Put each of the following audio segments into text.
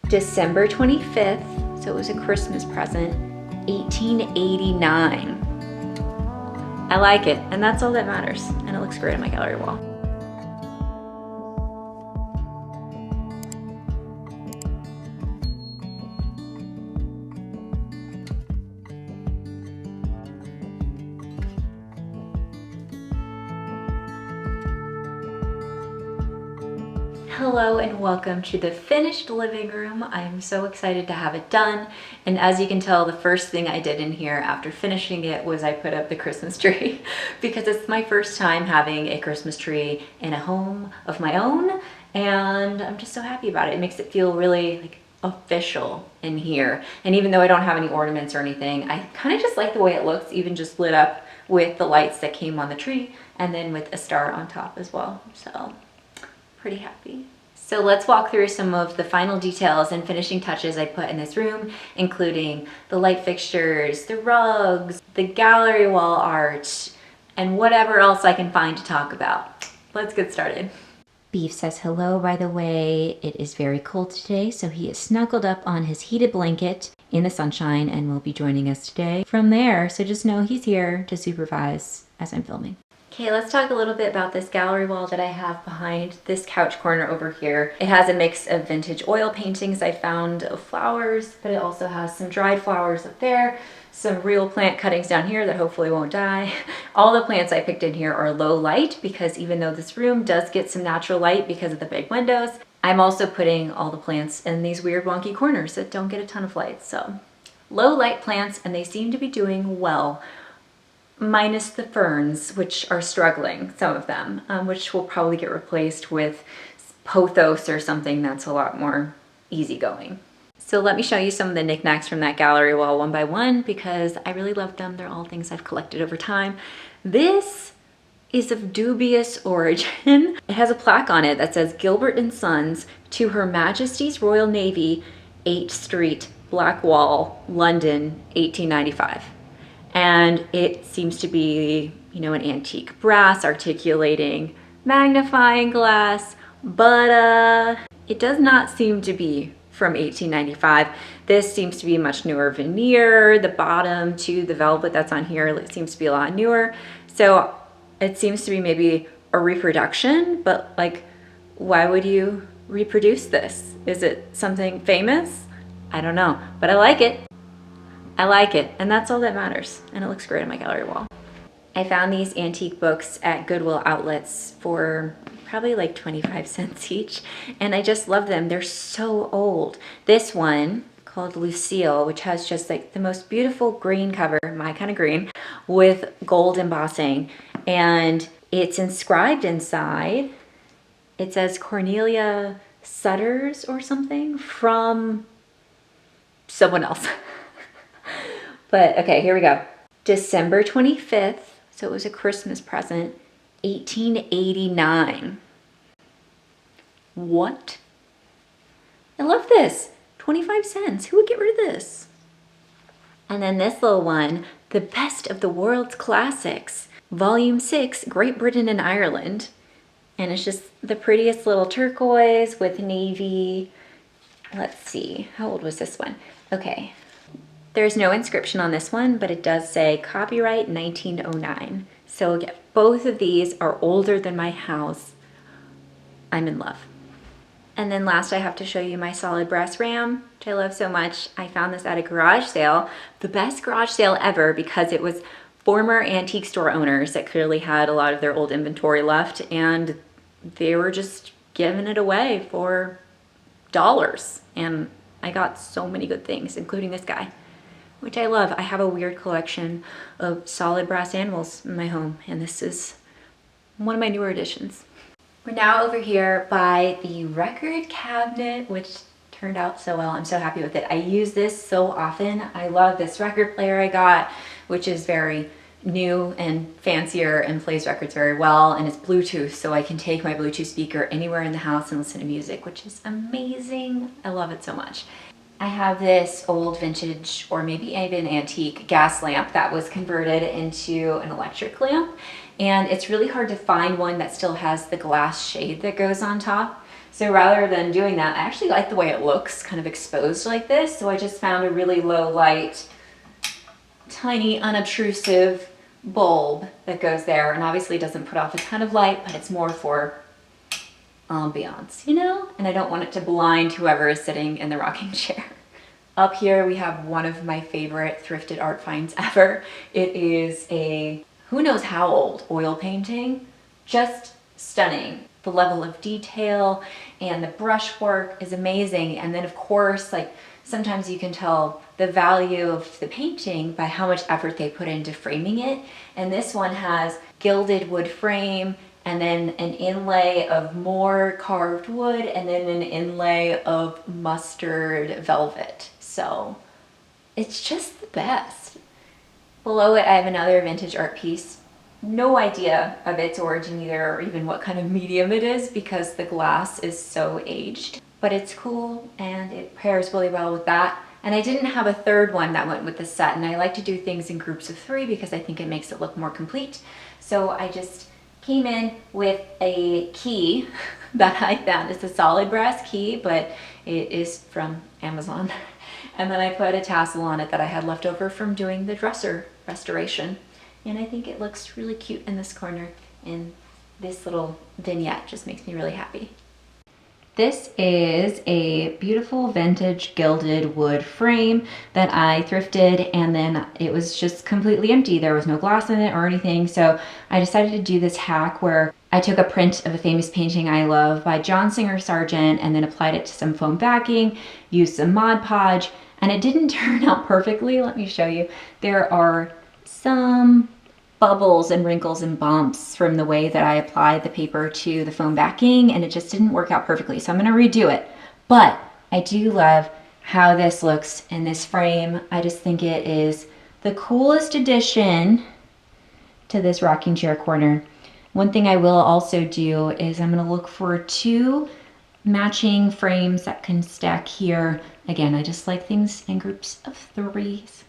December 25th, so it was a Christmas present, 1889. I like it, and that's all that matters, and it looks great on my gallery wall. Hello and welcome to the finished living room. I'm so excited to have it done. And as you can tell, the first thing I did in here after finishing it was I put up the Christmas tree because it's my first time having a Christmas tree in a home of my own. And I'm just so happy about it. It makes it feel really like official in here. And even though I don't have any ornaments or anything, I kind of just like the way it looks, even just lit up with the lights that came on the tree and then with a star on top as well. So pretty happy. So let's walk through some of the final details and finishing touches I put in this room, including the light fixtures, the rugs, the gallery wall art, and whatever else I can find to talk about. Let's get started. Beef says hello, by the way. It is very cold today, so he is snuggled up on his heated blanket in the sunshine and will be joining us today from there. So just know he's here to supervise as I'm filming. Okay, let's talk a little bit about this gallery wall that I have behind this couch corner over here. It has a mix of vintage oil paintings I found of flowers, but it also has some dried flowers up there, some real plant cuttings down here that hopefully won't die. All the plants I picked in here are low light because even though this room does get some natural light because of the big windows, I'm also putting all the plants in these weird wonky corners that don't get a ton of light. So low light plants, and they seem to be doing well. Minus the ferns, which are struggling, some of them, which will probably get replaced with pothos or something that's a lot more easygoing. So let me show you some of the knickknacks from that gallery wall one by one because I really love them. They're all things I've collected over time. This is of dubious origin. It has a plaque on it that says Gilbert and Sons to Her Majesty's Royal Navy, 8th Street, Blackwall, London, 1895. And it seems to be, you know, an antique brass articulating magnifying glass, but it does not seem to be from 1895. This seems to be much newer veneer. The bottom to the velvet that's on here, it seems to be a lot newer. So it seems to be maybe a reproduction, but like, why would you reproduce this? Is it something famous? I don't know, but I like it. I like it, and that's all that matters, and it looks great on my gallery wall. I found these antique books at Goodwill outlets for probably like 25 cents each, and I just love them. They're so old. This one, called Lucille, which has just like the most beautiful green cover, my kind of green, with gold embossing, and it's inscribed inside. It says Cornelia Sutters or something from someone else. But okay, here we go. December 25th, so it was a Christmas present, 1889. What? I love this. 25 cents. Who would get rid of this? And then this little one, The Best of the World's Classics, Volume 6, Great Britain and Ireland. And it's just the prettiest little turquoise with navy. Let's see, how old was this one? Okay. There's no inscription on this one, but it does say copyright 1909. So again, both of these are older than my house. I'm in love. And then last I have to show you my solid brass ram, which I love so much. I found this at a garage sale, the best garage sale ever because it was former antique store owners that clearly had a lot of their old inventory left and they were just giving it away for dollars. And I got so many good things, including this guy, which I love. I have a weird collection of solid brass animals in my home, and this is one of my newer additions. We're now over here by the record cabinet, which turned out so well. I'm so happy with it. I use this so often. I love this record player I got, which is very new and fancier and plays records very well, and it's Bluetooth, so I can take my Bluetooth speaker anywhere in the house and listen to music, which is amazing. I love it so much. I have this old vintage or maybe even antique gas lamp that was converted into an electric lamp, and it's really hard to find one that still has the glass shade that goes on top. So rather than doing that, I actually like the way it looks kind of exposed like this. So I just found a really low light, tiny, unobtrusive bulb that goes there, and obviously doesn't put off a ton of light, but it's more for ambiance, you know? And I don't want it to blind whoever is sitting in the rocking chair. Up here we have one of my favorite thrifted art finds ever. It is a who knows how old oil painting, just stunning. The level of detail and the brushwork is amazing. And then of course, like sometimes you can tell the value of the painting by how much effort they put into framing it. And this one has gilded wood frame and then an inlay of more carved wood and then an inlay of mustard velvet. So it's just the best. Below it, I have another vintage art piece. No idea of its origin either, or even what kind of medium it is because the glass is so aged. But it's cool and it pairs really well with that. And I didn't have a third one that went with the set, and I like to do things in groups of 3 because I think it makes it look more complete. So I just came in with a key that I found. It's a solid brass key, but it is from Amazon. And then I put a tassel on it that I had left over from doing the dresser restoration. And I think it looks really cute in this corner, and this little vignette just makes me really happy. This is a beautiful vintage gilded wood frame that I thrifted, and then it was just completely empty. There was no glass in it or anything, so I decided to do this hack where I took a print of a famous painting I love by John Singer Sargent and then applied it to some foam backing, used some Mod Podge, and it didn't turn out perfectly. Let me show you. There are some bubbles and wrinkles and bumps from the way that I applied the paper to the foam backing, and it just didn't work out perfectly. So I'm going to redo it. But I do love how this looks in this frame. I just think it is the coolest addition to this rocking chair corner. One thing I will also do is I'm going to look for 2 matching frames that can stack here. Again, I just like things in groups of 3s.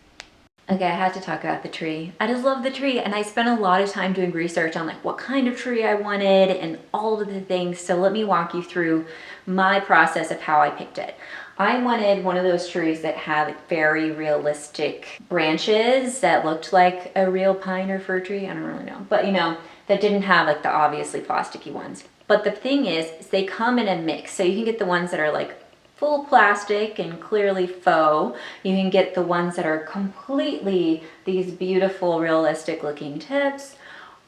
Okay, I had to talk about the tree. I just love the tree, and I spent a lot of time doing research on like what kind of tree I wanted and all of the things. So let me walk you through my process of how I picked it. I wanted one of those trees that had very realistic branches that looked like a real pine or fir tree. I don't really know, but you know, that didn't have like the obviously plasticky ones. But the thing is they come in a mix. So you can get the ones that are like full plastic and clearly faux. You can get the ones that are completely these beautiful realistic looking tips,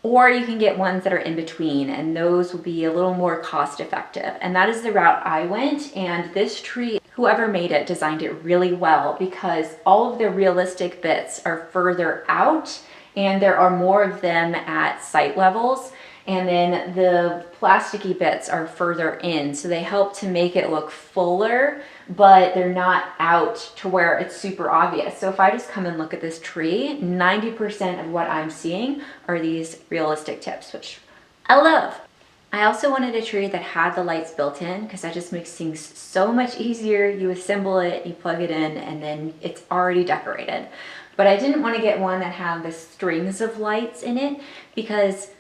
or you can get ones that are in between, and those will be a little more cost effective. And that is the route I went, and this tree, whoever made it designed it really well because all of the realistic bits are further out and there are more of them at site levels. And then the plasticky bits are further in, so they help to make it look fuller, but they're not out to where it's super obvious. So if I just come and look at this tree, 90% of what I'm seeing are these realistic tips, which I love. I also wanted a tree that had the lights built in because that just makes things so much easier. You assemble it, you plug it in, and then it's already decorated. But I didn't want to get one that had the strings of lights in it because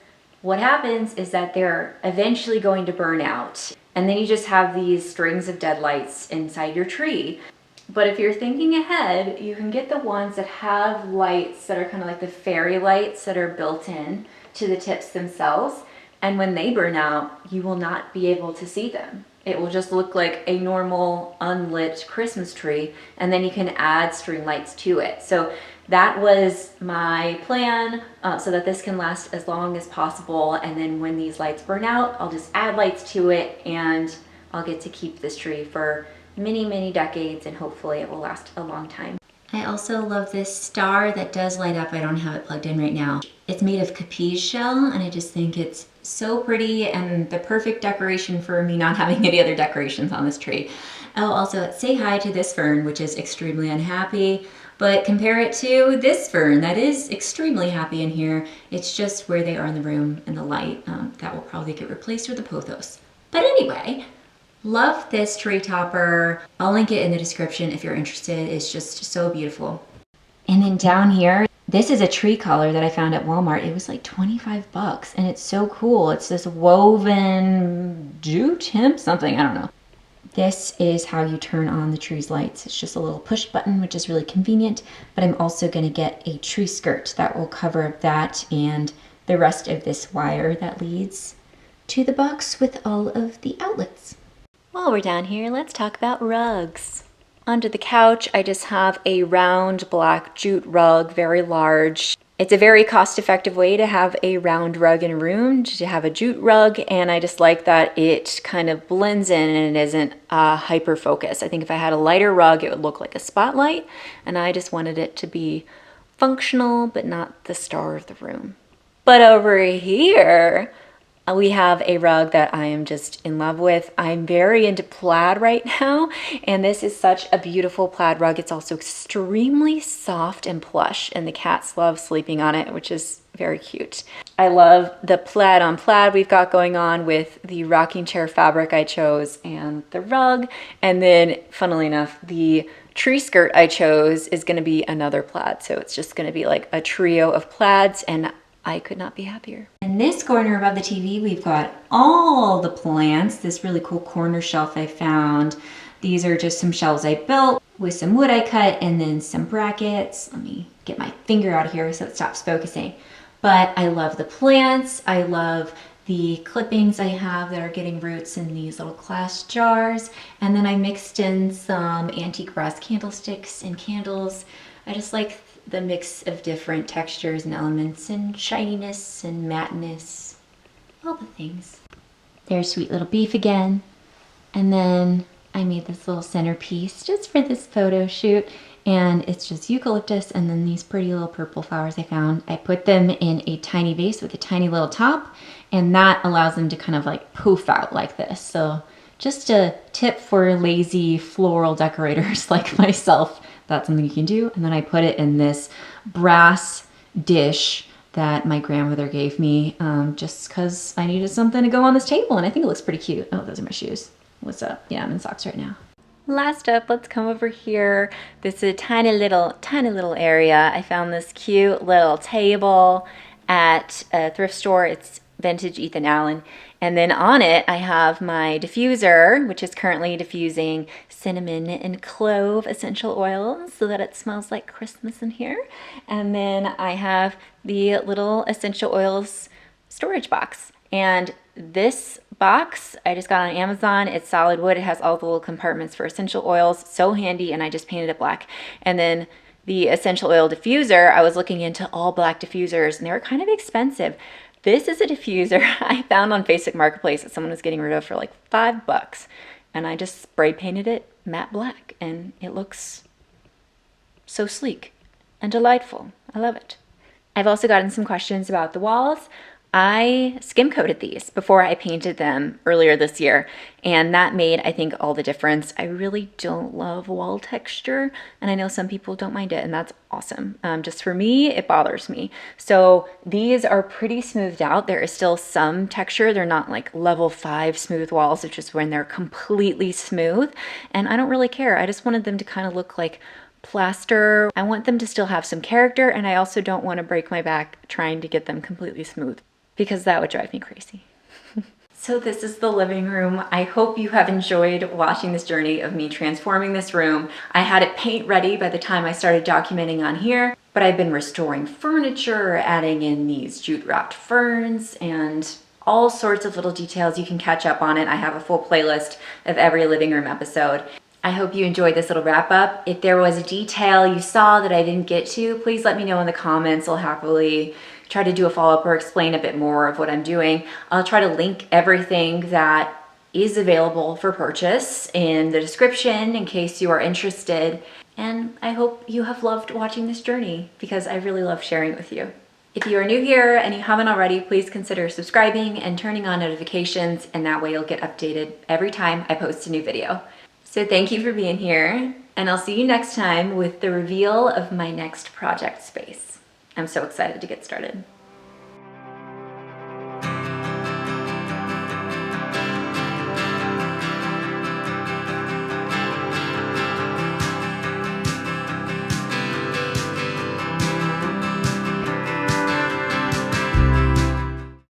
what happens is that they're eventually going to burn out, and then you just have these strings of dead lights inside your tree. But if you're thinking ahead, you can get the ones that have lights that are kind of like the fairy lights that are built in to the tips themselves, and when they burn out, you will not be able to see them. It will just look like a normal unlit Christmas tree, and then you can add string lights to it. So that was my plan, so that this can last as long as possible, and then when these lights burn out, I'll just add lights to it and I'll get to keep this tree for many, many decades, and hopefully it will last a long time. I also love this star that does light up. I don't have it plugged in right now. It's made of capiz shell, and I just think it's so pretty and the perfect decoration for me not having any other decorations on this tree. I'll also say hi to this fern, which is extremely unhappy, but compare it to this fern that is extremely happy in here. It's just where they are in the room and the light. That will probably get replaced with the pothos. But anyway, love this tree topper. I'll link it in the description if you're interested. It's just so beautiful. And then down here, This is a tree collar that I found at Walmart. It was like 25 bucks and it's so cool. It's this woven jute hemp something, I don't know. This is how you turn on the tree's lights. It's just a little push button, which is really convenient, but I'm also going to get a tree skirt that will cover that and the rest of this wire that leads to the box with all of the outlets. While we're down here, let's talk about rugs. Under the couch, I just have a round black jute rug, very large. It's a very cost-effective way to have a round rug in a room, to have a jute rug, and I just like that it kind of blends in and it isn't hyper focus. I think if I had a lighter rug, it would look like a spotlight, and I just wanted it to be functional, but not the star of the room. But over here, we have a rug that I am just in love with. I'm very into plaid right now, and this is such a beautiful plaid rug. It's also extremely soft and plush, and the cats love sleeping on it, which is very cute. I love the plaid on plaid we've got going on with the rocking chair fabric I chose and the rug. And then, funnily enough, the tree skirt I chose is gonna be another plaid. So it's just gonna be like a trio of plaids, and I could not be happier. In this corner above the TV, we've got all the plants. This really cool corner shelf I found. These are just some shelves I built with some wood I cut and then some brackets. Let me get my finger out of here so it stops focusing. But I love the plants. I love the clippings I have that are getting roots in these little glass jars. And then I mixed in some antique brass candlesticks and candles. I just like the mix of different textures and elements and shininess and matteness, all the things. There's Sweet Little Beef again. And then I made this little centerpiece just for this photo shoot, and it's just eucalyptus and then these pretty little purple flowers I found. I put them in a tiny vase with a tiny little top, and that allows them to kind of like poof out like this. So just a tip for lazy floral decorators like myself. That's something you can do. And then I put it in this brass dish that my grandmother gave me just because I needed something to go on this table, and I think it looks pretty cute. Oh, those are my shoes. What's up? Yeah, I'm in socks right now. Last up, let's come over here. This is a tiny little area. I found this cute little table at a thrift store. It's vintage Ethan Allen. And then on it, I have my diffuser, which is currently diffusing cinnamon and clove essential oils so that it smells like Christmas in here. And then I have the little essential oils storage box. And this box I just got on Amazon. It's solid wood. It has all the little compartments for essential oils. So handy, and I just painted it black. And then the essential oil diffuser, I was looking into all black diffusers, and they were kind of expensive. This is a diffuser I found on Facebook Marketplace that someone was getting rid of for like $5. And I just spray painted it matte black, and it looks so sleek and delightful. I love it. I've also gotten some questions about the walls. I skim coated these before I painted them earlier this year, and that made, I think, all the difference. I really don't love wall texture, and I know some people don't mind it, and that's awesome. Just for me, it bothers me. So these are pretty smoothed out. There is still some texture. They're not like level 5 smooth walls, which is when they're completely smooth, and I don't really care. I just wanted them to kind of look like plaster. I want them to still have some character, and I also don't want to break my back trying to get them completely smooth, because that would drive me crazy. So this is the living room. I hope you have enjoyed watching this journey of me transforming this room. I had it paint ready by the time I started documenting on here, but I've been restoring furniture, adding in these jute wrapped ferns, and all sorts of little details. You can catch up on it. I have a full playlist of every living room episode. I hope you enjoyed this little wrap up. If there was a detail you saw that I didn't get to, please let me know in the comments. I'll happily try to do a follow-up or explain a bit more of what I'm doing. I'll try to link everything that is available for purchase in the description in case you are interested. And I hope you have loved watching this journey, because I really love sharing it with you. If you are new here and you haven't already, please consider subscribing and turning on notifications, and that way you'll get updated every time I post a new video. So thank you for being here, and I'll see you next time with the reveal of my next project space. I'm so excited to get started.